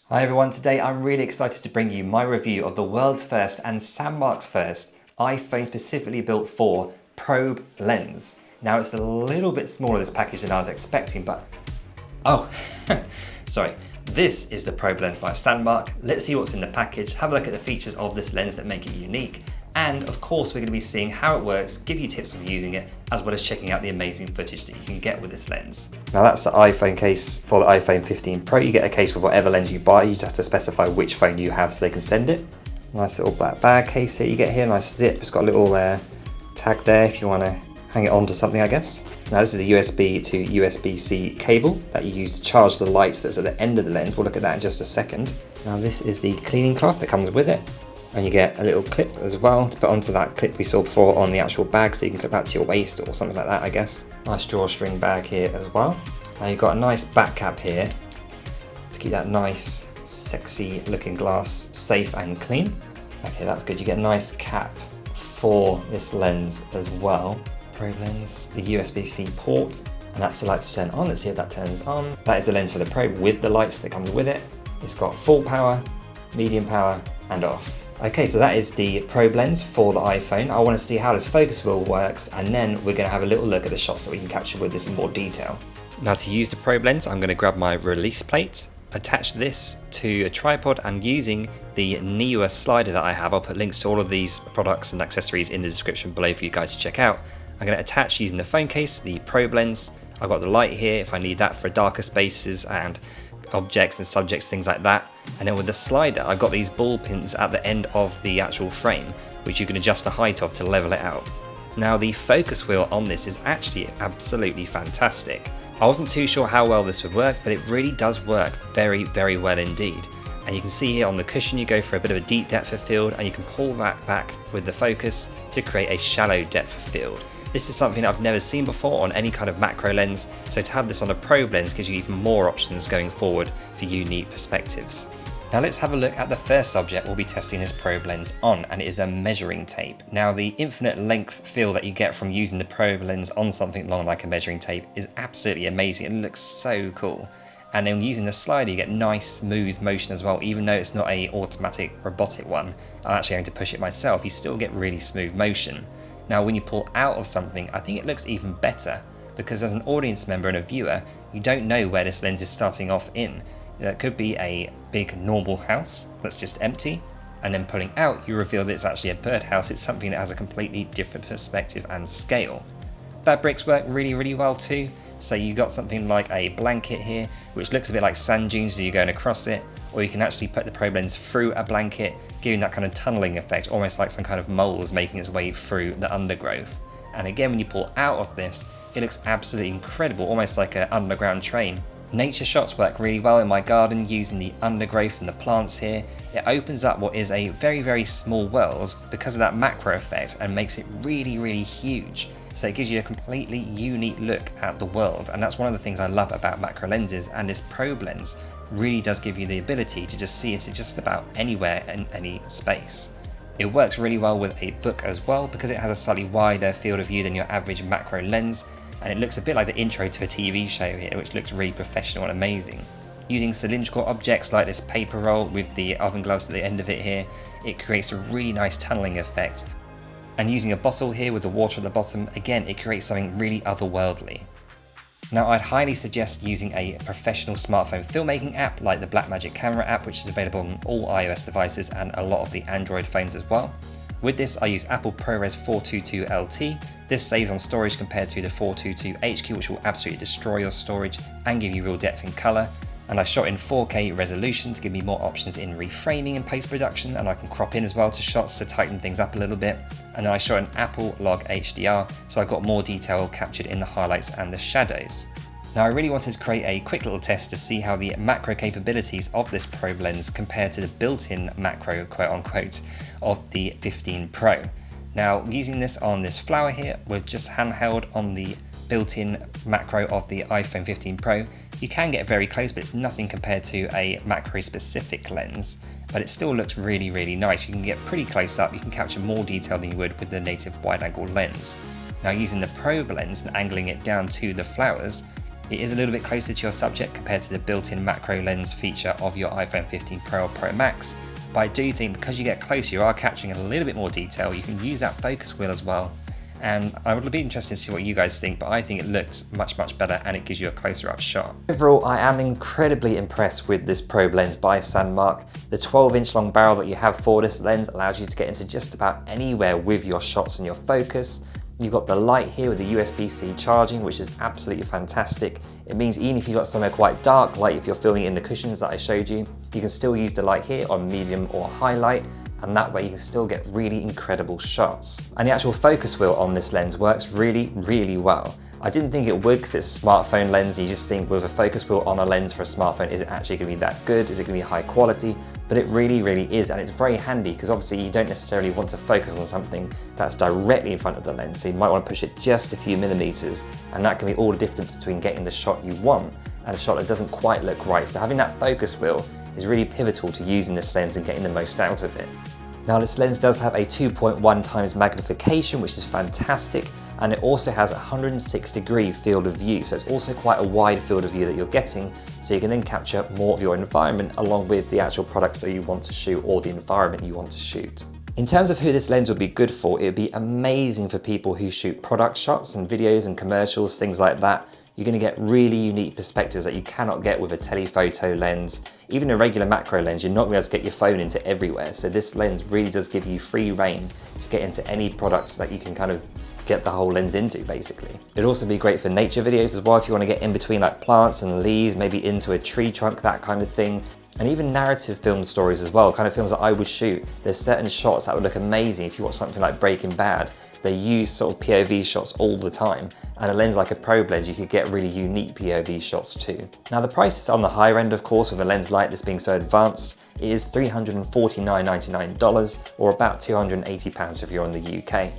Hi everyone, today I'm really excited to bring you my review of the world's first and Sandmarc's first iPhone specifically built for probe lens. Now it's a little bit smaller, this package, than I was expecting, but oh, sorry. This is the probe lens by Sandmarc. Let's see what's in the package, have a look at the features of this lens that make it unique, and of course we're going to be seeing how it works, give you tips on using it, as well as checking out the amazing footage that you can get with this lens. Now that's the iPhone case for the iPhone 15 Pro. You get a case with whatever lens you buy, you just have to specify which phone you have so they can send it. Nice little black bag case here you get here, nice zip, it's got a little tag there if you want to hang it onto something, I guess. Now this is the USB to USB-C cable that you use to charge the lights that's at the end of the lens. We'll look at that in just a second. Now this is the cleaning cloth that comes with it. And you get a little clip as well to put onto that clip we saw before on the actual bag, so you can clip that to your waist or something like that, I guess. Nice drawstring bag here as well. Now you've got a nice back cap here to keep that nice, sexy looking glass safe and clean. Okay, that's good. You get a nice cap for this lens as well. Probe lens, the USB-C port, and that's the light to turn on. Let's see if that turns on. That is the lens for the probe with the lights that comes with it. It's got full power, medium power, and off. Okay, so that is the probe lens for the iPhone. I want to see how this focus wheel works, and then we're going to have a little look at the shots that we can capture with this in more detail. Now to use the probe lens, I'm going to grab my release plate, attach this to a tripod, and using the newer slider that I have, I'll put links to all of these products and accessories in the description below for you guys to check out. I'm going to attach, using the phone case, the probe lens. I've got the light here if I need that for darker spaces and objects and subjects, things like that. And then with the slider, I've got these ball pins at the end of the actual frame, which you can adjust the height of to level it out. Now the focus wheel on this is actually absolutely fantastic. I wasn't too sure how well this would work, but it really does work very, very well indeed. And you can see here on the cushion, you go for a bit of a deep depth of field, and you can pull that back with the focus to create a shallow depth of field. This is something I've never seen before on any kind of macro lens, so to have this on a probe lens gives you even more options going forward for unique perspectives. Now let's have a look at the first object we'll be testing this probe lens on, and it is a measuring tape. Now the infinite length feel that you get from using the probe lens on something long like a measuring tape is absolutely amazing. It looks so cool. And then using the slider you get nice smooth motion as well. Even though it's not a automatic robotic one, I'm actually having to push it myself, you still get really smooth motion. Now when you pull out of something, I think it looks even better, because as an audience member and a viewer, you don't know where this lens is starting off in. It could be a big normal house that's just empty, and then pulling out you reveal that it's actually a birdhouse. It's something that has a completely different perspective and scale. Fabrics work really, really well too. So you got something like a blanket here, which looks a bit like sand dunes as you're going across it, or you can actually put the probe lens through a blanket, giving that kind of tunneling effect, almost like some kind of moles making its way through the undergrowth. And again, when you pull out of this, it looks absolutely incredible, almost like an underground train. Nature shots work really well in my garden using the undergrowth and the plants here. It opens up what is a very, very small world because of that macro effect and makes it really, really huge. So it gives you a completely unique look at the world, and that's one of the things I love about macro lenses, and this probe lens really does give you the ability to just see it just about anywhere in any space. It works really well with a book as well because it has a slightly wider field of view than your average macro lens, and it looks a bit like the intro to a TV show here, which looks really professional and amazing. Using cylindrical objects like this paper roll with the oven gloves at the end of it here, it creates a really nice tunneling effect. And using a bottle here with the water at the bottom, again, it creates something really otherworldly. Now I'd highly suggest using a professional smartphone filmmaking app like the Blackmagic camera app, which is available on all iOS devices and a lot of the Android phones as well. With this I use Apple ProRes 422 LT. This saves on storage compared to the 422 HQ, which will absolutely destroy your storage and give you real depth and colour. And I shot in 4K resolution to give me more options in reframing and post-production, and I can crop in as well to shots to tighten things up a little bit. And then I shot in Apple Log HDR, so I got more detail captured in the highlights and the shadows. Now I really wanted to create a quick little test to see how the macro capabilities of this probe lens compare to the built-in macro, quote unquote, of the 15 Pro. Now using this on this flower here with just handheld on the built-in macro of the iPhone 15 Pro, you can get very close, but it's nothing compared to a macro specific lens, but it still looks really, really nice. You can get pretty close up, you can capture more detail than you would with the native wide angle lens. Now using the probe lens and angling it down to the flowers, It is a little bit closer to your subject compared to the built-in macro lens feature of your iPhone 15 Pro or Pro Max, but I do think because you get closer, you are capturing a little bit more detail. You can use that focus wheel as well. And I would be interested to see what you guys think, but I think it looks much, much better and it gives you a closer up shot. Overall, I am incredibly impressed with this probe lens by Sandmarc. The 12-inch long barrel that you have for this lens allows you to get into just about anywhere with your shots and your focus. You've got the light here with the USB-C charging, which is absolutely fantastic. It means even if you've got somewhere quite dark, like if you're filming in the cushions that I showed you, you can still use the light here on medium or high light, and that way you can still get really incredible shots. And the actual focus wheel on this lens works really, really well. I didn't think it would because it's a smartphone lens. You just think with a focus wheel on a lens for a smartphone, is it actually going to be that good? Is it going to be high quality? But it really, really is, and it's very handy because obviously you don't necessarily want to focus on something that's directly in front of the lens, so you might want to push it just a few millimeters, and that can be all the difference between getting the shot you want and a shot that doesn't quite look right. So having that focus wheel is really pivotal to using this lens and getting the most out of it. Now this lens does have a 2.1 times magnification, which is fantastic, and it also has a 106-degree field of view, so it's also quite a wide field of view that you're getting, so you can then capture more of your environment along with the actual products that you want to shoot or the environment you want to shoot. In terms of who this lens would be good for, it would be amazing for people who shoot product shots and videos and commercials, things like that. You're going to get really unique perspectives that you cannot get with a telephoto lens. Even a regular macro lens, you're not going to be able to get your phone into everywhere. So this lens really does give you free rein to get into any products that you can kind of get the whole lens into, basically. It'd also be great for nature videos as well, if you want to get in between like plants and leaves, maybe into a tree trunk, that kind of thing. And even narrative film stories as well, kind of films that I would shoot. There's certain shots that would look amazing if you watch something like Breaking Bad. They use sort of POV shots all the time, and a lens like a probe lens, you could get really unique POV shots too. Now the price is on the higher end, of course, with a lens like this being so advanced. It is $349.99 or about £280 if you're in the UK.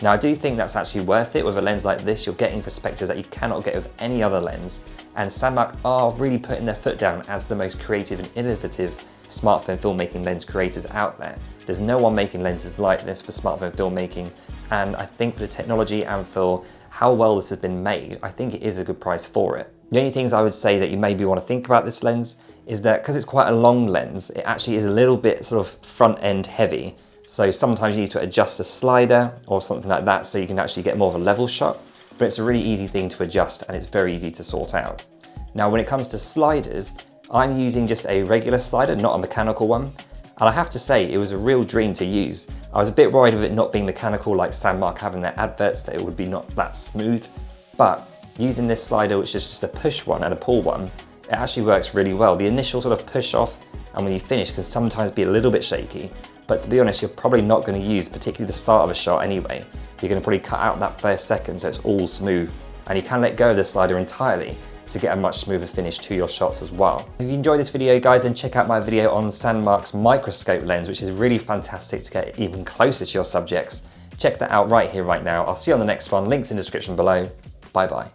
Now I do think that's actually worth it. With a lens like this, you're getting perspectives that you cannot get with any other lens, and Sandmarc are really putting their foot down as the most creative and innovative smartphone filmmaking lens creators out there. There's no one making lenses like this for smartphone filmmaking, and I think for the technology and for how well this has been made, I think it is a good price for it. The only things I would say that you maybe want to think about this lens is that because it's quite a long lens, it actually is a little bit sort of front end heavy. So sometimes you need to adjust a slider or something like that so you can actually get more of a level shot, but it's a really easy thing to adjust and it's very easy to sort out. Now when it comes to sliders, I'm using just a regular slider, not a mechanical one. And I have to say, it was a real dream to use. I was a bit worried of it not being mechanical like Sandmarc having their adverts, that it would be not that smooth. But using this slider, which is just a push one and a pull one, it actually works really well. The initial sort of push off and when you finish can sometimes be a little bit shaky. But to be honest, you're probably not going to use particularly the start of a shot anyway. You're going to probably cut out that first second so it's all smooth. And you can let go of the slider entirely to get a much smoother finish to your shots as well. If you enjoyed this video, guys, then check out my video on Sandmarc's microscope lens, which is really fantastic to get even closer to your subjects. Check that out right here, right now. I'll see you on the next one. Links in the description below. Bye bye.